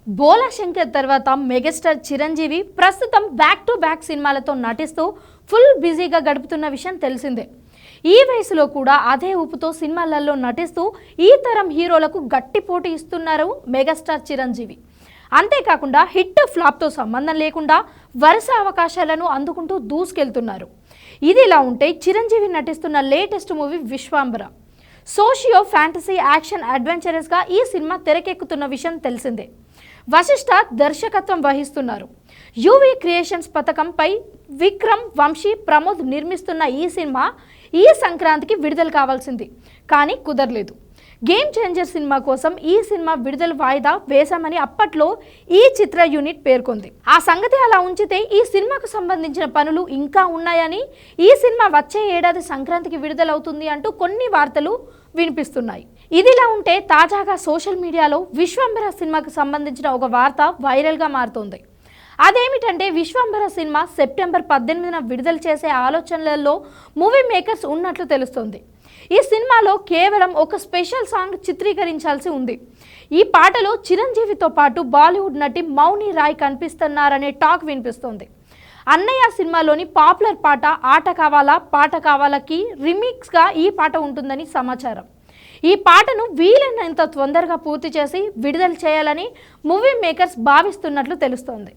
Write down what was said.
బోలా శంకర్ తర్వాత మెగాస్టార్ చిరంజీవి ప్రస్తుతం back to back సినిమాలతో నటిస్తూ ఫుల్ బిజీగా గడుపుతున్న విషయం తెలిసిందే. ఈ వయసులో కూడా అదే ఊపుతో సినిమాలలో నటిస్తూ ఈ తరం హీరోలకు గట్టి పోటీ ఇస్తున్నారు మెగాస్టార్ చిరంజీవి. అంతేకాకుండా హిట్ ఫ్లాప్తో సంబంధం లేకుండా వరుస అవకాశాలను అందుకుంటూ దూసుకెళ్తున్నారు. ఇది ఇలా ఉంటే చిరంజీవి నటిస్తున్న latest movie Vishwambhara. Socio fantasy action అడ్వెంచరస్గా ఈ సినిమా తెరకెక్కుతున్న విషయం తెలిసిందే. వశిష్ఠ దర్శకత్వం వహిస్తున్నారు. యువి క్రియేషన్స్ పథకంపై విక్రమ్, వంశీ, ప్రమోద్ నిర్మిస్తున్న ఈ సినిమా ఈ సంక్రాంతికి విడుదల కావాల్సింది, కానీ కుదరలేదు. గేమ్ చేంజర్ సినిమా కోసం ఈ సినిమా విడుదల వాయిదా వేశామని అప్పట్లో ఈ చిత్ర యూనిట్ పేర్కొంది. ఆ సంగతి అలా ఉంచితే ఈ సినిమాకు సంబంధించిన పనులు ఇంకా ఉన్నాయని, ఈ సినిమా వచ్చే ఏడాది సంక్రాంతికి విడుదలవుతుంది అంటూ కొన్ని వార్తలు వినిపిస్తున్నాయి. ఇదిలా ఉంటే తాజాగా సోషల్ మీడియాలో విశ్వాంబర సినిమాకు సంబంధించిన ఒక వార్త వైరల్గా మారుతోంది. అదేమిటంటే విశ్వాంబర సినిమా సెప్టెంబర్ 18న విడుదల చేసే ఆలోచనలలో మూవీ మేకర్స్ ఉన్నట్లు తెలుస్తోంది. ఈ సినిమాలో కేవలం ఒక స్పెషల్ సాంగ్ చిత్రీకరించాల్సి ఉంది. ఈ పాటలో చిరంజీవితో పాటు బాలీవుడ్ నటి మౌని రాయ్ కనిపిస్తున్నారనే టాక్ వినిపిస్తోంది. అన్నయ్య సినిమాలోని పాపులర్ పాట ఆట కావాలా పాట కావాలకి రీమిక్స్గా ఈ పాట ఉంటుందని సమాచారం. ఈ పాటను వీలైనంత తొందరగా పూర్తి చేసి విడుదల చేయాలని మూవీ మేకర్స్ భావిస్తున్నట్లు తెలుస్తోంది.